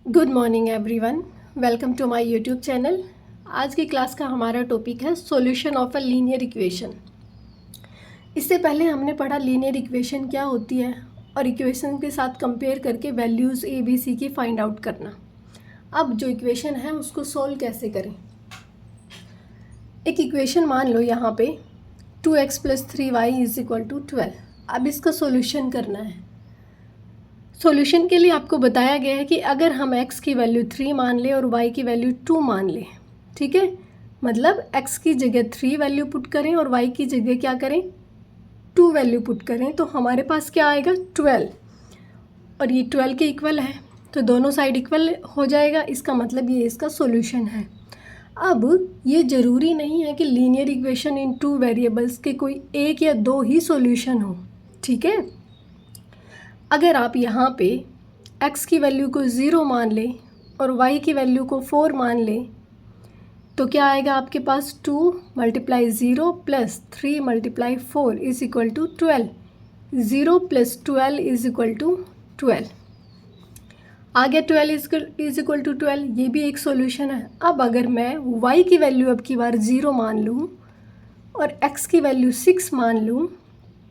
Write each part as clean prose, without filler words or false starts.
Good morning everyone, welcome to my YouTube channel. आज की class का हमारा टॉपिक है solution of a linear equation. इससे पहले हमने पढ़ा लीनियर इक्वेशन क्या होती है और इक्वेशन के साथ कंपेयर करके वैल्यूज़ ए बी सी की फाइंड आउट करना। अब जो इक्वेशन है उसको सोल्व कैसे करें। एक इक्वेशन मान लो यहाँ पे 2x + 3y = 12। अब इसका सॉल्यूशन करना है। सॉल्यूशन के लिए आपको बताया गया है कि अगर हम x की वैल्यू 3 मान लें और y की वैल्यू 2 मान लें, ठीक है, मतलब x की जगह 3 वैल्यू पुट करें और y की जगह क्या करें, 2 वैल्यू पुट करें, तो हमारे पास क्या आएगा 12। और ये 12 के इक्वल है तो दोनों साइड इक्वल हो जाएगा। इसका मतलब ये इसका सॉल्यूशन है। अब ये ज़रूरी नहीं है कि लीनियर इक्वेशन इन 2 वेरिएबल्स के कोई एक या दो ही सॉल्यूशन हो, ठीक है। अगर आप यहाँ पे x की वैल्यू को 0 मान लें और y की वैल्यू को 4 मान लें तो क्या आएगा आपके पास 2 × 0 + 3 × 4 = 12। 0 + 12 = 12 आ गया। 12 = 12, ये भी एक सॉल्यूशन है। अब अगर मैं y की वैल्यू अब की बार 0 मान लूँ और x की वैल्यू 6 मान लूँ,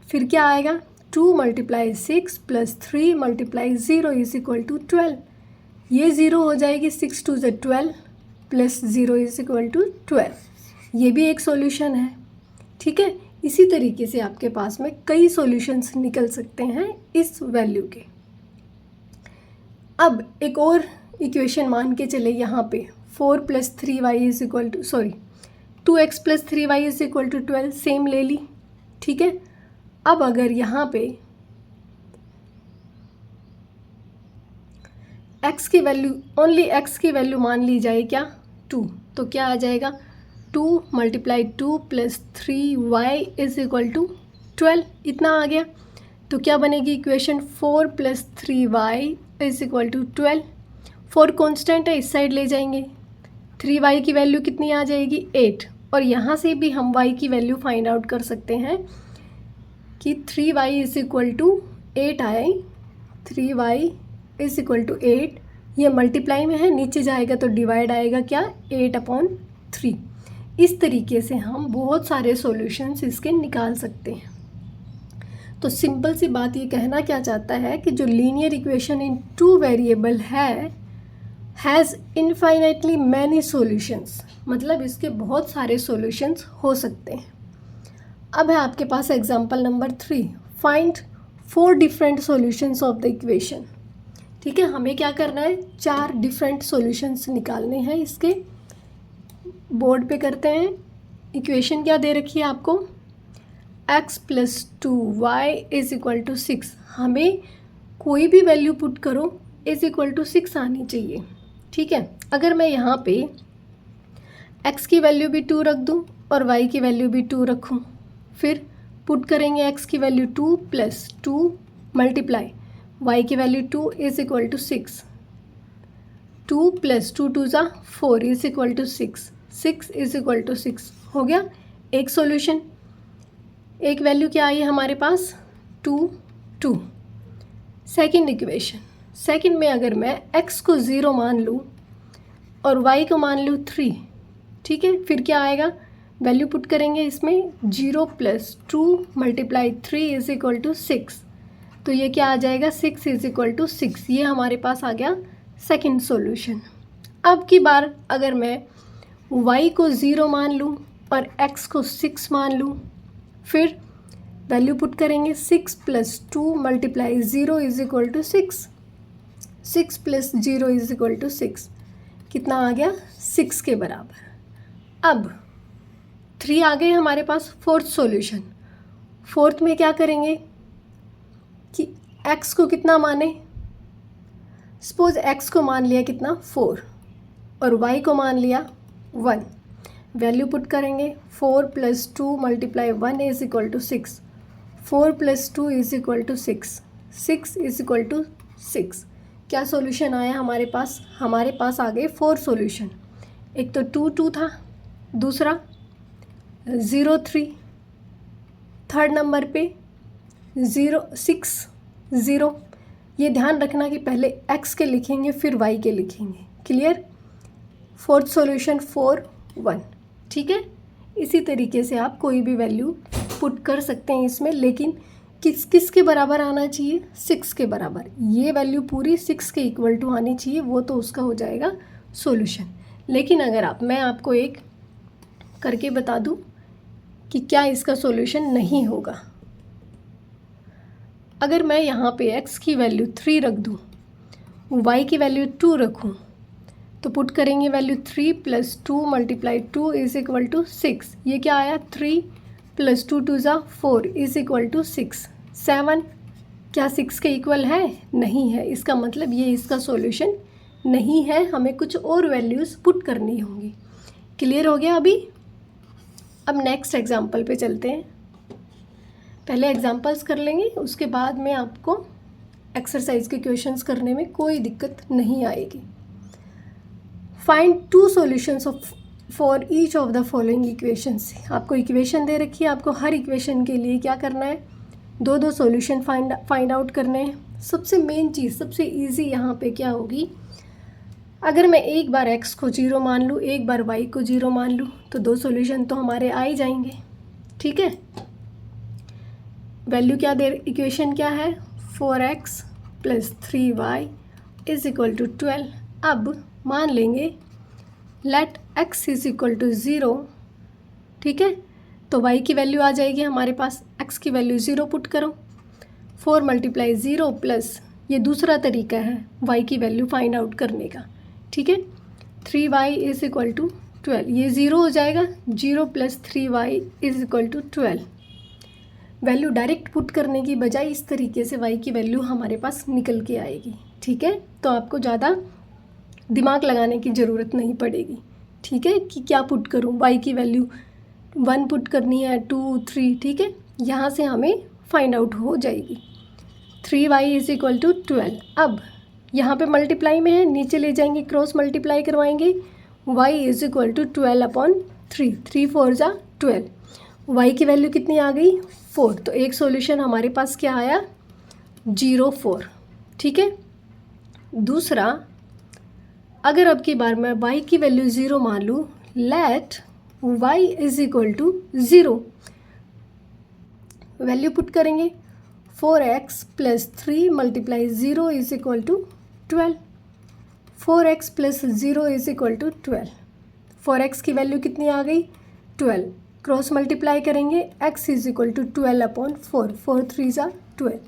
फिर क्या आएगा 2 × 6 + 3 × 0 = 12। ये 0 हो जाएगी, 6 × 2 = 12 + 0 = 12। ये भी एक सॉल्यूशन है, ठीक है। इसी तरीके से आपके पास में कई सॉल्यूशंस निकल सकते हैं इस वैल्यू के। अब एक और इक्वेशन मान के चले यहाँ पे 4 + 3y = 2x + 3y = 12, सेम ले ली, ठीक है। अब अगर यहाँ पे x की वैल्यू ओनली x की वैल्यू मान ली जाए क्या 2, तो क्या आ जाएगा 2 × 2 + 3y = 12, इतना आ गया। तो क्या बनेगी इक्वेशन 4 + 3y = 12। 4 कांस्टेंट है, इस साइड ले जाएंगे, 3y की वैल्यू कितनी आ जाएगी 8। और यहाँ से भी हम y की वैल्यू फाइंड आउट कर सकते हैं कि 3y = 8 आए, 3y = 8। ये मल्टीप्लाई में है, नीचे जाएगा तो डिवाइड आएगा क्या 8/3। इस तरीके से हम बहुत सारे सॉल्यूशंस इसके निकाल सकते हैं। तो सिंपल सी बात ये कहना क्या चाहता है कि जो लीनियर इक्वेशन इन 2 वेरिएबल है हैज़ इनफाइनाइटली मैनी सॉल्यूशंस, मतलब इसके बहुत सारे सॉल्यूशंस हो सकते हैं। अब है आपके पास example number 3, find 4 different solutions of the equation. ठीक है, हमें क्या करना है 4 डिफरेंट सॉल्यूशंस निकालने हैं इसके। बोर्ड पे करते हैं। इक्वेशन क्या दे रखी है आपको, x + 2y = 6। हमें कोई भी वैल्यू पुट करो = 6 आनी चाहिए, ठीक है। अगर मैं यहाँ पे x की वैल्यू भी 2 रख दूँ और y की वैल्यू भी 2 रखूँ, फिर पुट करेंगे x की वैल्यू 2 + 2 मल्टीप्लाई y की वैल्यू 2 = 6। 2 + 2 2 = 4 = 6। 6 = 6 हो गया एक सॉल्यूशन। एक वैल्यू क्या आई है हमारे पास 2 2। सेकंड इक्वेशन, सेकंड में अगर मैं x को 0 मान लूँ और y को मान लूँ 3, ठीक है, फिर क्या आएगा वैल्यू पुट करेंगे इसमें 0 + 2 × 3 = 6। तो ये क्या आ जाएगा 6 = 6। ये हमारे पास आ गया सेकंड सॉल्यूशन। अब की बार अगर मैं y को 0 मान लूँ और x को 6 मान लूँ, फिर वैल्यू पुट करेंगे 6 + 2 × 0 = 6। 6 + 0 = 6, कितना आ गया 6 के बराबर। अब 3 आ गए हमारे पास। फोर्थ सॉल्यूशन, फोर्थ में क्या करेंगे कि x को कितना माने, सपोज x को मान लिया कितना 4 और y को मान लिया 1। वैल्यू पुट करेंगे 4 + 2 × 1 = 6। 4 + 2 = 6। 6 = 6। क्या सॉल्यूशन आया हमारे पास, हमारे पास आ गए 4 सॉल्यूशन। एक तो 2 2 था, दूसरा 0 3, थर्ड नंबर पे 0 6 0, ये ध्यान रखना कि पहले x के लिखेंगे फिर y के लिखेंगे। क्लियर? Fourth solution 4 1। ठीक है, इसी तरीके से आप कोई भी वैल्यू पुट कर सकते हैं इसमें, लेकिन किस के बराबर आना चाहिए? 6 के बराबर। ये वैल्यू पूरी 6 के इक्वल टू आनी चाहिए, वो तो उसका हो जाएगा सॉल्यूशन। लेकिन अगर मैं आपको एक करके बता दूं कि क्या इसका सॉल्यूशन नहीं होगा। अगर मैं यहाँ पे x की वैल्यू 3 रख दूँ, y की वैल्यू 2 रखूँ, तो पुट करेंगे वैल्यू 3 + 2 × 2 = 6। ये क्या आया? 3 + 2 2 = 4 = 6। 7 क्या 6 के इक्वल है? नहीं है। इसका मतलब ये इसका सॉल्यूशन नहीं है, हमें कुछ और वैल्यूज़ पुट करनी होंगी। क्लियर हो गया अभी? अब नेक्स्ट एग्जांपल पे चलते हैं। पहले एग्जांपल्स कर लेंगे, उसके बाद में आपको एक्सरसाइज के क्वेश्चंस करने में कोई दिक्कत नहीं आएगी। Find 2 solutions for each of the following equations. आपको इक्वेशन दे रखी है, आपको हर इक्वेशन के लिए क्या करना है? 2 सॉल्यूशन फाइंड आउट करने हैं। सबसे मेन चीज़, सबसे इजी यहाँ पे क्या होगी? अगर मैं एक बार x को 0 मान लूँ, एक बार y को 0 मान लूँ, तो 2 सॉल्यूशन तो हमारे आ ही जाएंगे। ठीक है, वैल्यू क्या दे, इक्वेशन क्या है? 4x + 3y = 12। अब मान लेंगे लेट x = 0। ठीक है, तो y की वैल्यू आ जाएगी हमारे पास, x की वैल्यू 0 पुट करो। 4 × 0 प्लस, ये दूसरा तरीका है y की वैल्यू फाइंड आउट करने का। ठीक है, 3y = 12। ये 0 हो जाएगा, 0 + 3y = 12। वैल्यू डायरेक्ट पुट करने की बजाय इस तरीके से y की वैल्यू हमारे पास निकल के आएगी। ठीक है, तो आपको ज़्यादा दिमाग लगाने की ज़रूरत नहीं पड़ेगी। ठीक है, कि क्या पुट करूं? y की वैल्यू 1 पुट करनी है, 2 3। ठीक है, यहाँ से हमें फाइंड आउट हो जाएगी। 3y = 12। अब यहाँ पे मल्टीप्लाई में है, नीचे ले जाएंगे, क्रॉस मल्टीप्लाई करवाएंगे। y = 12/3। 3 4 = 12। y की वैल्यू कितनी आ गई? 4। तो एक सॉल्यूशन हमारे पास क्या आया? 0 4। ठीक है, दूसरा, अगर अब की बार मैं y की वैल्यू 0 मान लूँ, लेट y = 0। वैल्यू पुट करेंगे, 4x + 3 × 0 = 12। 4x + 0 = 12। 4x की वैल्यू कितनी आ गई? 12। क्रॉस मल्टीप्लाई करेंगे, x = 12/4। 4 3 = 12।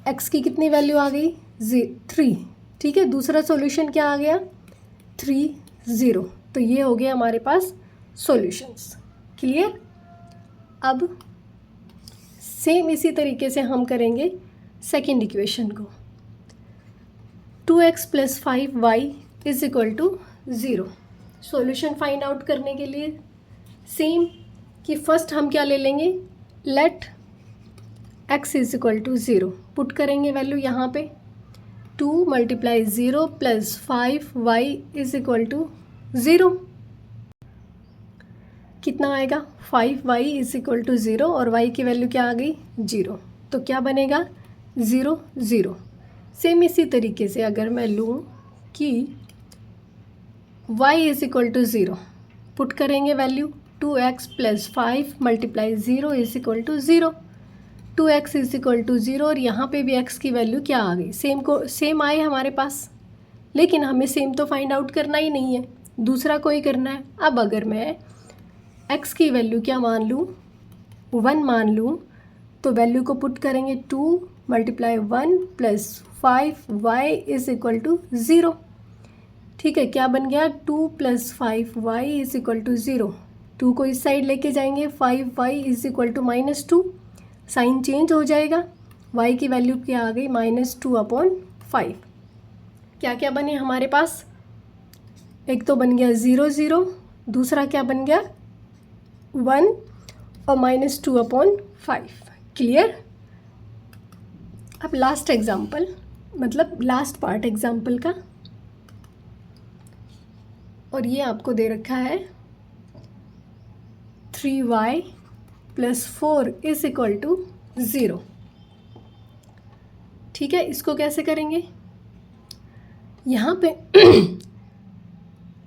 x की कितनी वैल्यू आ गई? 3। ठीक है, दूसरा सॉल्यूशन क्या आ गया? 3 0। तो ये हो गया हमारे पास सॉल्यूशंस। क्लियर? अब सेम इसी तरीके से हम करेंगे सेकंड इक्वेशन को। 2x + 5y = 0। Solution find out करने के लिए सेम कि फर्स्ट हम क्या ले लेंगे? लेट x = 0 पुट करेंगे वैल्यू यहाँ पे। 2 × 0 + 5y = 0। कितना आएगा? 5y = 0 और y की वैल्यू क्या आ गई? 0। तो क्या बनेगा? 0 0। सेम इसी तरीके से अगर मैं लूँ कि y = 0 पुट करेंगे वैल्यू, 2x + 5 × 0 = 0। 2x = 0 और यहाँ पे भी x की वैल्यू क्या आ गई? सेम आए हमारे पास, लेकिन हमें सेम तो फाइंड आउट करना ही नहीं है, दूसरा कोई करना है। अब अगर मैं x की वैल्यू क्या मान लूँ? 1 मान लूँ, तो वैल्यू को पुट करेंगे, 2 × 1 + 5y = 0। ठीक है, क्या बन गया? 2 + 5y = 0। 2 को इस साइड लेके जाएंगे, 5y = -2। साइन चेंज हो जाएगा, y की वैल्यू क्या आ गई? -2/5। क्या क्या बने हमारे पास? एक तो बन गया 0 0, दूसरा क्या बन गया? 1 और -2/5। क्लियर? अब लास्ट एग्जाम्पल, मतलब लास्ट पार्ट एग्जाम्पल का, और ये आपको दे रखा है 3y + 4 = 0। ठीक है, इसको कैसे करेंगे, यहाँ पे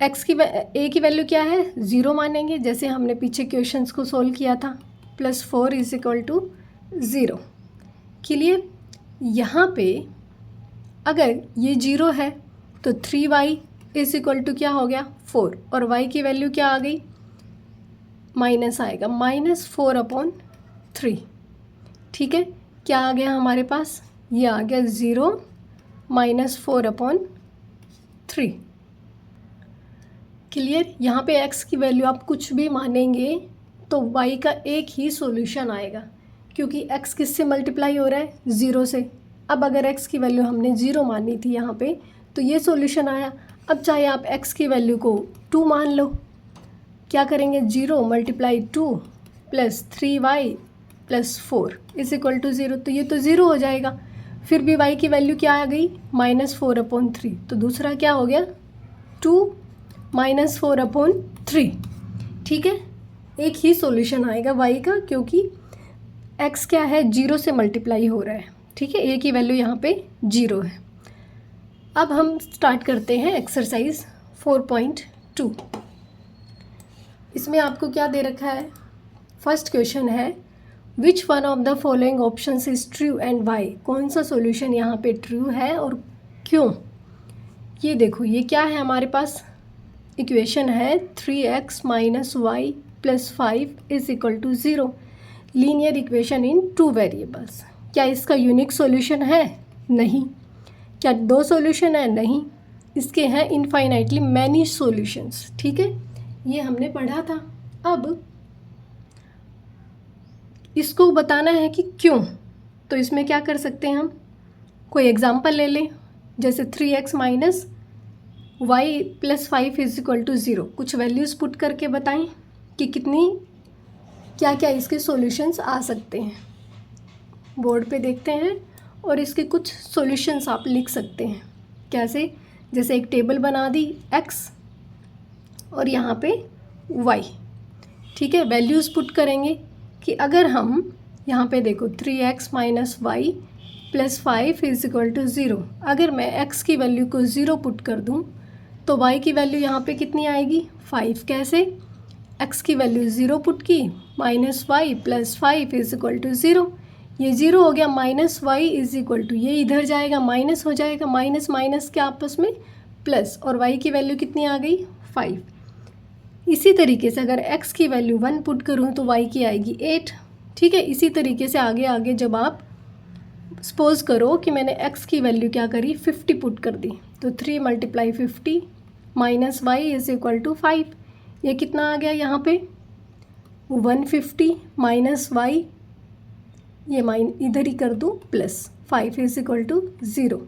एक्स की ए की वैल्यू क्या है, 0 मानेंगे, जैसे हमने पीछे क्वेश्चंस को सोल्व किया था, +4 = 0। क्लियर। यहाँ पे अगर ये 0 है तो 3y = क्या हो गया, 4, और y की वैल्यू क्या आ गई, माइनस आएगा, -4/3। ठीक है, क्या आ गया हमारे पास, ये आ गया 0 -4/3। क्लियर। यहाँ पे x की वैल्यू आप कुछ भी मानेंगे तो y का एक ही सॉल्यूशन आएगा, क्योंकि x किससे मल्टीप्लाई हो रहा है, 0 से। अब अगर x की वैल्यू हमने 0 मानी थी यहाँ पे, तो ये सॉल्यूशन आया। अब चाहे आप x की वैल्यू को 2 मान लो, क्या करेंगे, 0 × 2 + 3y + 4 = 0, तो ये तो 0 हो जाएगा। फिर भी y की वैल्यू क्या आ गई, -4/3, तो दूसरा क्या हो गया, 2 -4/3। ठीक है, एक ही सॉल्यूशन आएगा y का, क्योंकि x क्या है, 0 से मल्टीप्लाई हो रहा है। ठीक है, a की वैल्यू यहाँ पे 0 है। अब हम स्टार्ट करते हैं एक्सरसाइज 4.2। इसमें आपको क्या दे रखा है, फर्स्ट क्वेश्चन है, which one of the following options is true and Y. कौन सा सॉल्यूशन यहाँ पे ट्रू है और क्यों। ये देखो, ये क्या है हमारे पास, इक्वेशन है 3x - y + 5 = 0, linear equation in 2 variables. क्या इसका यूनिक सॉल्यूशन है, नहीं। क्या 2 सॉल्यूशन है, नहीं। इसके हैं इनफाइनाइटली मैनी सॉल्यूशंस। ठीक है, ये हमने पढ़ा था। अब इसको बताना है कि क्यों, तो इसमें क्या कर सकते हैं हम, कोई एग्जांपल ले लें, जैसे 3x - y + 5 = 0। कुछ वैल्यूज़ पुट करके बताएं कि कितनी क्या क्या इसके सॉल्यूशंस आ सकते हैं। बोर्ड पे देखते हैं और इसके कुछ सॉल्यूशंस आप लिख सकते हैं। कैसे, जैसे एक टेबल बना दी x और यहाँ पे y। ठीक है, वैल्यूज़ पुट करेंगे कि अगर हम यहाँ पे देखो 3x - y + 5 = 0, अगर मैं x की वैल्यू को 0 पुट कर दूँ तो y की वैल्यू यहाँ पे कितनी आएगी, 5। कैसे, x की वैल्यू 0 पुट की, -y + 5 = 0, ये 0 हो गया, -y = ये इधर जाएगा, माइनस हो जाएगा, माइनस माइनस के आपस में प्लस, और y की वैल्यू कितनी आ गई, 5। इसी तरीके से अगर x की वैल्यू 1 पुट करूँ तो y की आएगी 8। ठीक है, इसी तरीके से आगे आगे जब आप सपोज़ करो कि मैंने x की वैल्यू क्या करी, 50 पुट कर दी, तो 3 × 50 -y = 5, ये कितना आ गया यहाँ पे, 150 -y, ये इधर ही कर दूँ प्लस, 5 = 0।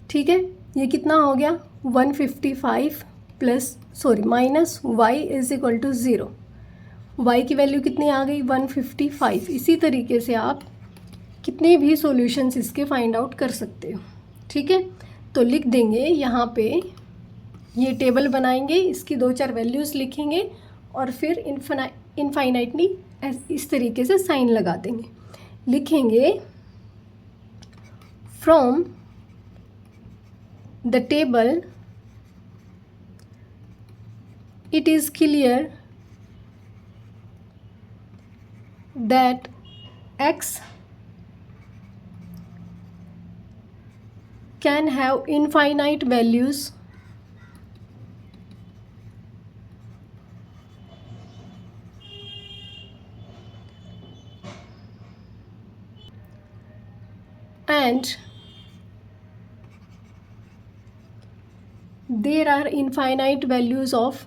ठीक है, ये कितना हो गया, 155 प्लस -y = 0। y की वैल्यू कितनी आ गई, 155। इसी तरीके से आप कितने भी सॉल्यूशंस इसके फाइंड आउट कर सकते हो। ठीक है, तो लिख देंगे यहाँ पे, ये टेबल बनाएंगे, इसकी 2-4 वैल्यूज़ लिखेंगे और फिर इनफाइनाइटली इस तरीके से साइन लगा देंगे। लिखेंगे from the table it is clear that x can have infinite values and there are infinite values of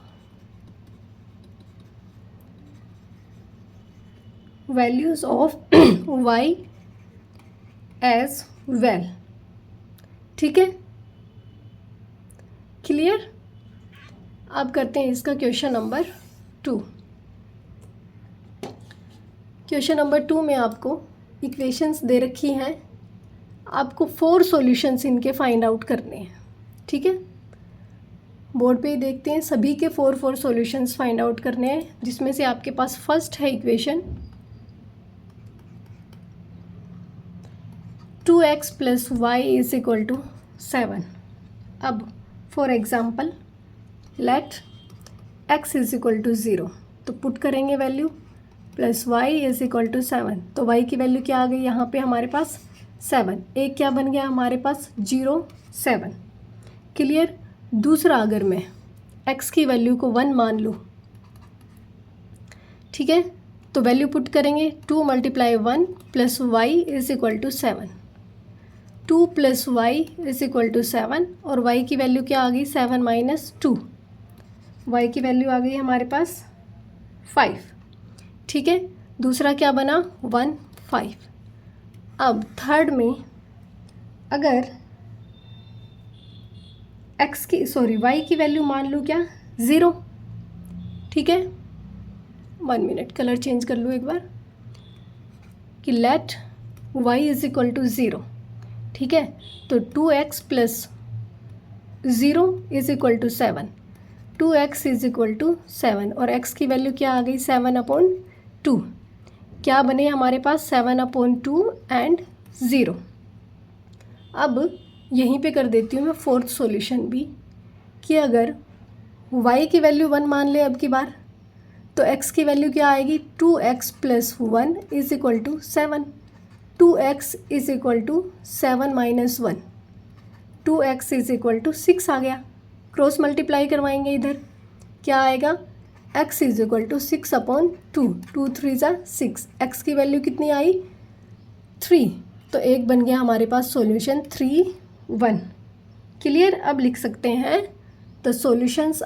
y as well। ठीक है, क्लियर। अब करते हैं इसका क्वेश्चन नंबर 2। क्वेश्चन नंबर 2 में आपको इक्वेशंस दे रखी हैं, आपको 4 सॉल्यूशंस इनके फाइंड आउट करने हैं। ठीक है, बोर्ड पे देखते हैं, सभी के 4 सॉल्यूशंस फाइंड आउट करने हैं, जिसमें से आपके पास फर्स्ट है equation 2x plus Y is equal to 7। अब for example let x is equal to 0, तो पुट करेंगे value plus y is equal to 7। तो y की वैल्यू क्या आ गई यहाँ पे हमारे पास 7। एक क्या बन गया हमारे पास 0 7। क्लियर। दूसरा अगर मैं x की वैल्यू को 1 मान लूँ, ठीक है, तो वैल्यू पुट करेंगे 2 multiply 1 plus Y is equal to 7। 2 plus Y is equal to 7 और y की वैल्यू क्या आ गई 7 माइनस 2। y की वैल्यू आ गई हमारे पास 5। ठीक है, दूसरा क्या बना 1 5। अब थर्ड में अगर y की वैल्यू मान लूँ क्या 0। ठीक है, 1 मिनट कलर चेंज कर लूँ एक बार कि let y is equal to 0। ठीक है, तो 2x plus 0 is equal to 7। 2x is equal to 7 और x की वैल्यू क्या आ गई 7/2। क्या बने हमारे पास 7/2 एंड 0। अब यहीं पे कर देती हूँ मैं फोर्थ सॉल्यूशन भी कि अगर y की वैल्यू 1 मान ले अब की बार, तो x की वैल्यू क्या आएगी 2x plus 1 is equal to 7। 2x is equal to 7 minus 1। 2x is equal to 6 आ गया। क्रॉस मल्टीप्लाई करवाएंगे इधर, क्या आएगा x इज इक्वल टू 6/2। 2 3 ज़ा 6। x की वैल्यू कितनी आई 3। तो एक बन गया हमारे पास सॉल्यूशन 3 1। क्लियर। अब लिख सकते हैं द सॉल्यूशंस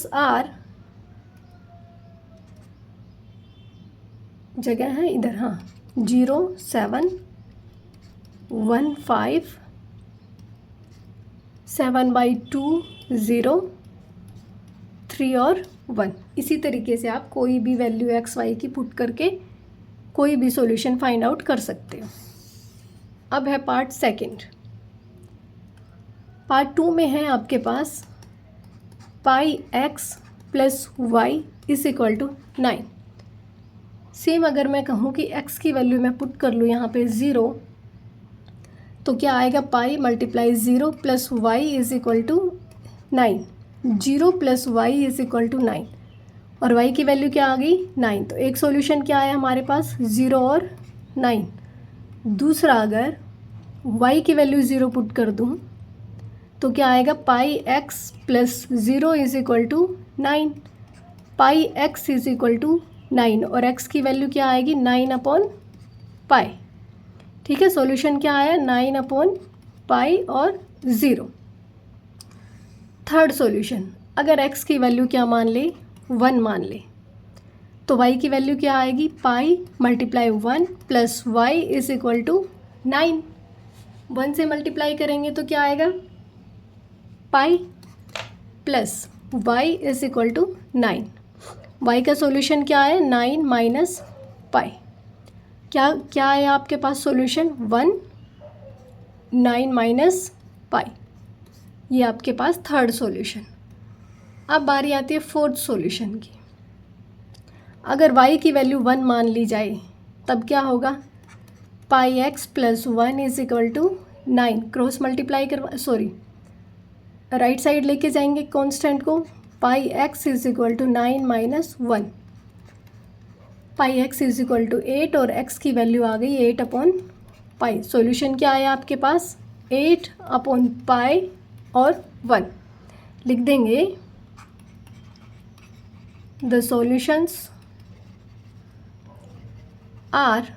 आर जगह है इधर, हाँ 0 7 1 5 7/2 0 3 और 1। इसी तरीके से आप कोई भी वैल्यू एक्स वाई की पुट करके कोई भी सॉल्यूशन फाइंड आउट कर सकते हो। अब है पार्ट सेकंड। पार्ट 2 में है आपके पास pi x plus Y is equal to 9। Same अगर मैं कहूँ कि x की वैल्यू मैं पुट कर लूँ यहाँ पे 0, तो क्या आएगा pi multiply 0 plus Y is equal to 9। 0 plus Y is equal to 9 और y की वैल्यू क्या आ गई 9। तो एक सॉल्यूशन क्या आया हमारे पास 0 और 9। दूसरा अगर y की वैल्यू 0 पुट कर दूँ तो क्या आएगा pi x plus 0 is equal to 9। Pi x is equal to 9 और x की वैल्यू क्या आएगी 9/पाई। ठीक है, सॉल्यूशन क्या आया 9/पाई और 0। थर्ड सॉल्यूशन, अगर x की वैल्यू क्या मान ले 1 मान ले, तो y की वैल्यू क्या आएगी pi multiply 1 plus Y is equal to 9। 1 से मल्टीप्लाई करेंगे तो क्या आएगा pi plus Y is equal to 9। y का सॉल्यूशन क्या है 9 माइनस पाई। क्या है आपके पास सॉल्यूशन 1 9 माइनस पाई। ये आपके पास थर्ड सॉल्यूशन। अब बारी आती है फोर्थ सॉल्यूशन की। अगर y की वैल्यू 1 मान ली जाए तब क्या होगा pi x plus 1 is equal to 9। Cross multiply right side लेके जाएंगे कांस्टेंट को। Pi x is equal to 9 minus 1। Pi x is equal to 8 और x की वैल्यू आ गई 8/पाई। सॉल्यूशन क्या आया आपके पास 8/पाई और 1। लिख देंगे द सॉल्यूशंस आर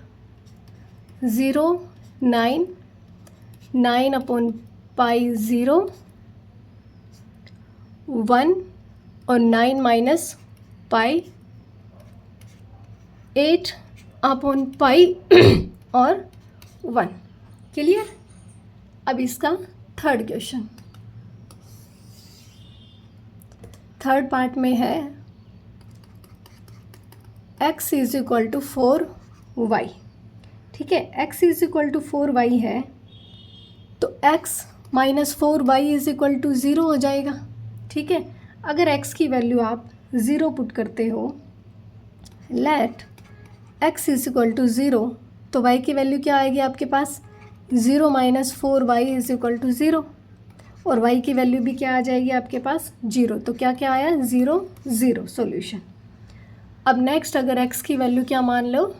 0 9 9/पाई 0 1 और 9 माइनस पाई 8/पाई और 1। क्लियर। अब इसका थर्ड क्वेश्चन, थर्ड पार्ट में है x is equal to 4y। ठीक है, x is equal to 4y है तो x minus 4y is equal to 0 हो जाएगा। ठीक है, अगर x की वैल्यू आप 0 पुट करते हो let x is equal to 0, तो y की वैल्यू क्या आएगी आपके पास, 0 minus 4y is equal to 0, और y की वैल्यू भी क्या आ जाएगी आपके पास 0, तो क्या क्या आया 0 0 सॉल्यूशन। अब नेक्स्ट अगर x की वैल्यू क्या मान लो,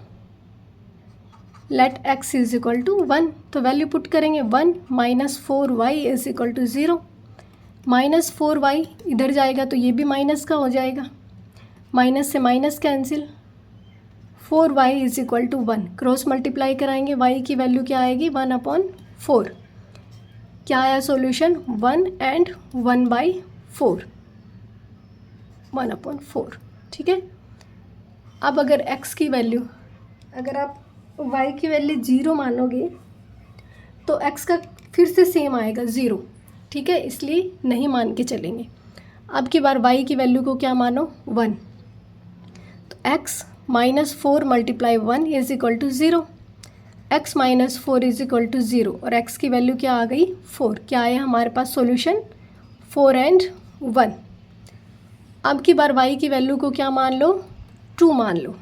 let x is equal to 1, तो वैल्यू पुट करेंगे 1 minus 4y is equal to 0, minus 4y इधर जाएगा तो ये भी माइनस का हो जाएगा, माइनस से minus cancel, 4y is equal to 1, cross multiply कराएंगे y की वैल्यू क्या आएगी 1/4, क्या आया सॉल्यूशन 1 एंड 1/4, 1/4, ठीक है। अब अगर x की वैल्यू, अगर आप y की वैल्यू 0 मानोगे तो x का फिर से सेम आएगा 0, ठीक है, इसलिए नहीं मान के चलेंगे। अब की बार y की वैल्यू को क्या मानो 1, तो x minus 4 multiply 1 is equal to 0, x minus 4 is equal to 0, और x की वैल्यू क्या आ गई 4, क्या आया हमारे पास सॉल्यूशन 4 एंड 1। अब की बार y की वैल्यू को क्या मान लो 2 मान लो,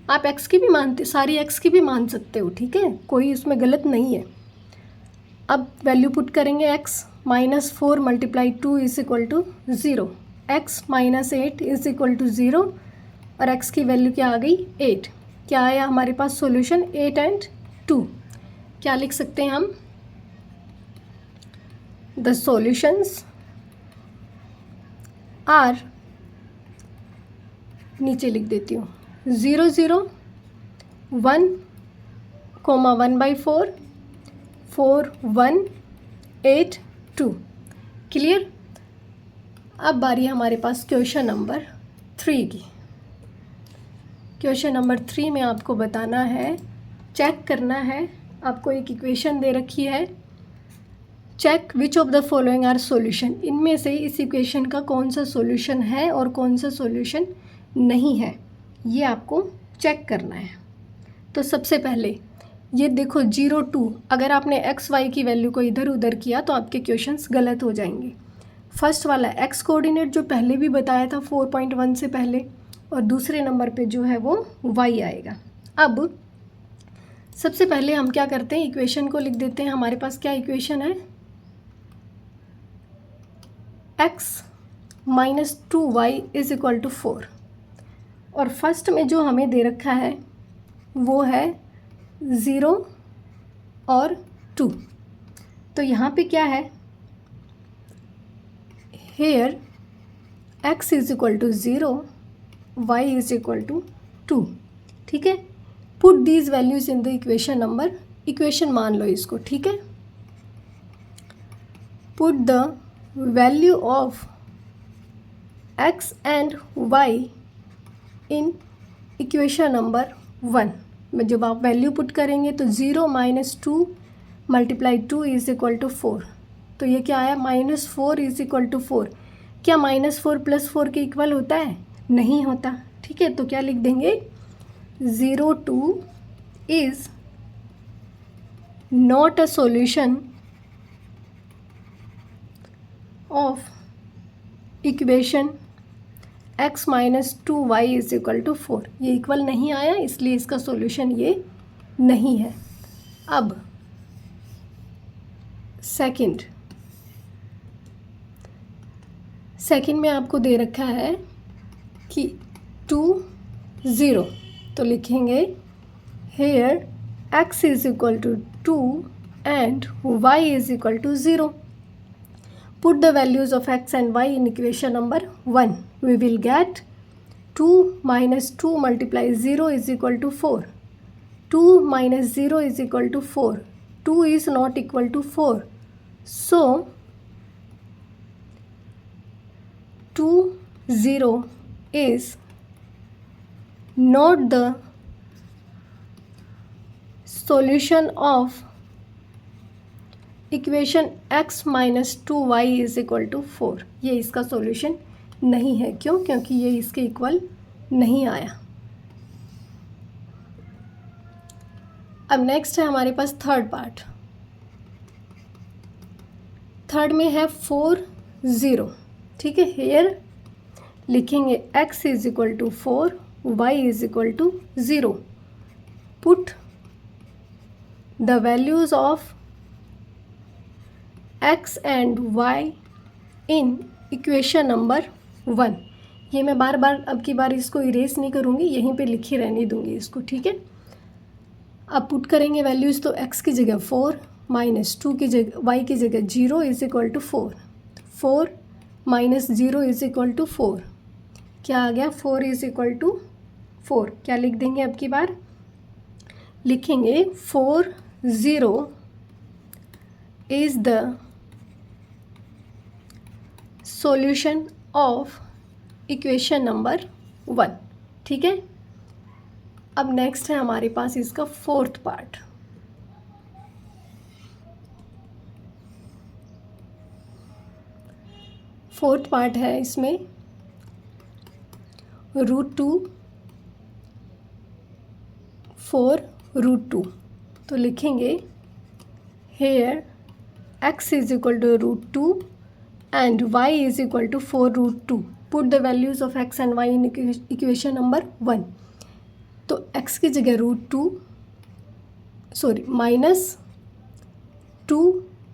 आप x की भी मानते, सारी x की भी मान सकते हो, ठीक है, कोई इसमें गलत नहीं है। अब वैल्यू पुट करेंगे x minus 4 multiply 2 is equal to 0, x minus 8 is equal to 0, और x की वैल्यू क्या आ गई 8, क्या आया हमारे पास सॉल्यूशन 8 एंड 2। क्या लिख सकते हैं हम, द सॉल्यूशंस आर, नीचे लिख देती हूँ 0 0 1 1/4 4 1 8 2, क्लियर। अब बारी हमारे पास क्वेश्चन नंबर 3 की। क्वेश्चन नंबर 3 में आपको बताना है, चेक करना है, आपको एक इक्वेशन दे रखी है, check which of the following are solution, इनमें से इस इक्वेशन का कौन सा सॉल्यूशन है और कौन सा सॉल्यूशन नहीं है, ये आपको चेक करना है। तो सबसे पहले ये देखो 0 2, अगर आपने x y की वैल्यू को इधर उधर किया तो आपके क्वेश्चंस गलत हो जाएंगे। फर्स्ट वाला x कोऑर्डिनेट जो पहले भी बताया था 4.1 से पहले, और दूसरे नंबर पे जो है वो y आएगा। अब सबसे पहले हम क्या करते हैं, इक्वेशन को लिख देते हैं। हमारे पास क्या इक्वेशन है, x minus 2y is equal to 4, और फर्स्ट में जो हमें दे रखा है वो है 0 और 2, तो यहाँ पे क्या है, here x is equal to 0, y is equal to 2, ठीक है। Put these values in the equation number, equation मान लो इसको, ठीक है। Put the value of x and y in equation number 1 में जब आप वैल्यू पुट करेंगे तो 0 minus 2 multiply 2 is equal to 4, तो ये क्या आया -4 इज इक्वल टू 4। क्या -4 प्लस 4 के इक्वल होता है, नहीं होता, ठीक है, तो क्या लिख देंगे 0 2 is not a solution of equation x minus 2y is equal to 4, ये इक्वल नहीं आया इसलिए इसका सॉल्यूशन ये नहीं है। अब सेकंड में आपको दे रखा है कि 2 0, तो लिखेंगे here x is equal to 2 and y is equal to 0। Put the values of x and y in equation number 1. We will get 2 minus 2 multiply 0 is equal to 4. 2 minus 0 is equal to 4. 2 is not equal to 4. So, 2 0 is not the solution of equation x minus 2y is equal to 4, ये इसका solution नहीं है। क्यों, क्योंकि ये इसके equal नहीं आया। अब नेक्स्ट है हमारे पास थर्ड पार्ट। थर्ड में है 4 0, ठीक है। हेयर लिखेंगे x is equal to 4, y is equal to 0. Put the values of x and y in equation number 1. ये मैं बार बार अब की बार इसको इरेज नहीं करूँगी, यहीं पे लिखी रहने दूँगी इसको, ठीक है। अब पुट करेंगे वैल्यूज़, तो x की जगह 4 माइनस 2 की जगह y की जगह 0 is equal to 4. 4 minus 0 is equal to 4. क्या आ गया? 4 इज इक्वल टू 4. क्या लिख देंगे अब की बार? लिखेंगे 4 0 is the solution of equation number 1. ठीक है। अब नेक्स्ट है हमारे पास इसका फोर्थ पार्ट। फोर्थ पार्ट है इसमें √2 4 √2. तो लिखेंगे here x is equal to √2 and y is equal to 4 √2. Put the values of x and y in equation number 1. तो x की जगह minus 2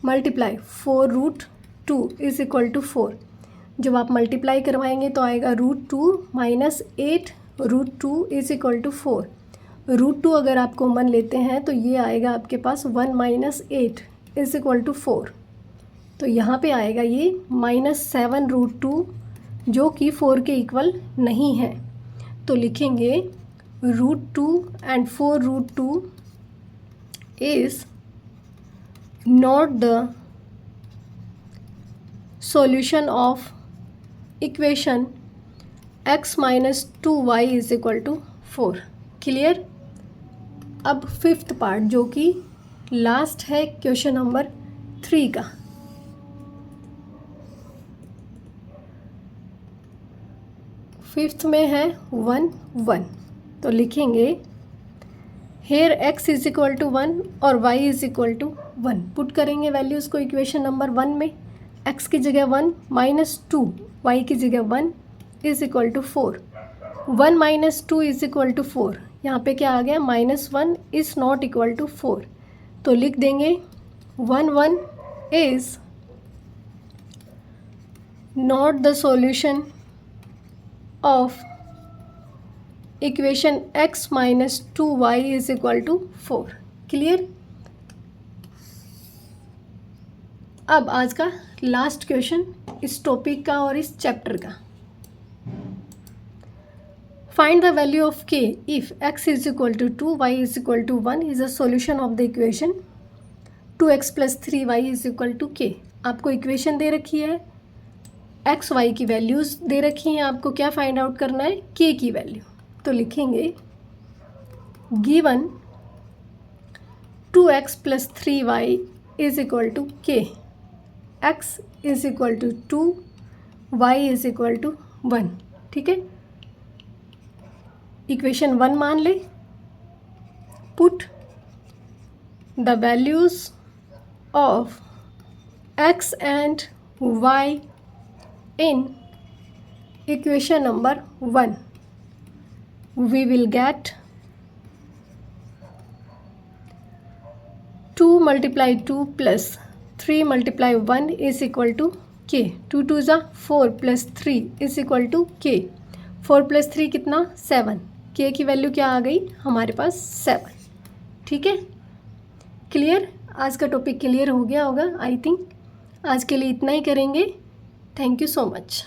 multiply 4 √2 is equal to 4. जब आप मल्टीप्लाई करवाएंगे तो आएगा √2 माइनस 8 √2 इज इक्वल टू 4. √2 अगर आप कॉमन लेते हैं तो ये आएगा आपके पास 1 माइनस 8 इज इक्वल टू 4. तो यहाँ पे आएगा ये -7 √2 जो कि 4 के इक्वल नहीं है. तो लिखेंगे √2 and 4 √2 is not the solution of equation x minus 2y is equal to 4. Clear? अब फिफ्थ पार्ट जो कि लास्ट है क्वेश्चन नंबर 3 का. फिफ्थ में है 1 1. तो लिखेंगे here x is equal to 1 और y is equal to 1. Put करेंगे वैल्यूज़ को इक्वेशन नंबर 1 में. x की जगह 1 माइनस 2, y की जगह 1 is equal to 4. 1 minus 2 is equal to 4. यहाँ पे क्या आ गया? -1 इज़ नॉट इक्वल टू 4. तो लिख देंगे 1 1 is not the solution of equation x minus 2y is equal to 4. Clear? अब आज का लास्ट क्वेश्चन इस टॉपिक का और इस चैप्टर का. Find the value of k if x is equal to 2 y is equal to 1 is a solution of the equation 2x plus 3y is equal to k. आपको equation दे रखी है, x Y की values दे रखी हैं, आपको क्या find out करना है? के की वैल्यू. तो लिखेंगे given 2x plus 3y is equal to K. X is equal to 2, Y is equal to 1. ठीक है, इक्वेशन 1 मान ले. Put the values of x and y in equation number 1. We will get 2 multiply 2 plus 3 multiply 1 is equal to k. 2 2 is 4 plus 3 is equal to k. 4 plus 3 कितना? 7. k की value क्या आ गई हमारे पास? 7. ठीक है, क्लियर? आज का टॉपिक क्लियर हो गया होगा आई थिंक. आज के लिए इतना ही करेंगे. Thank you so much.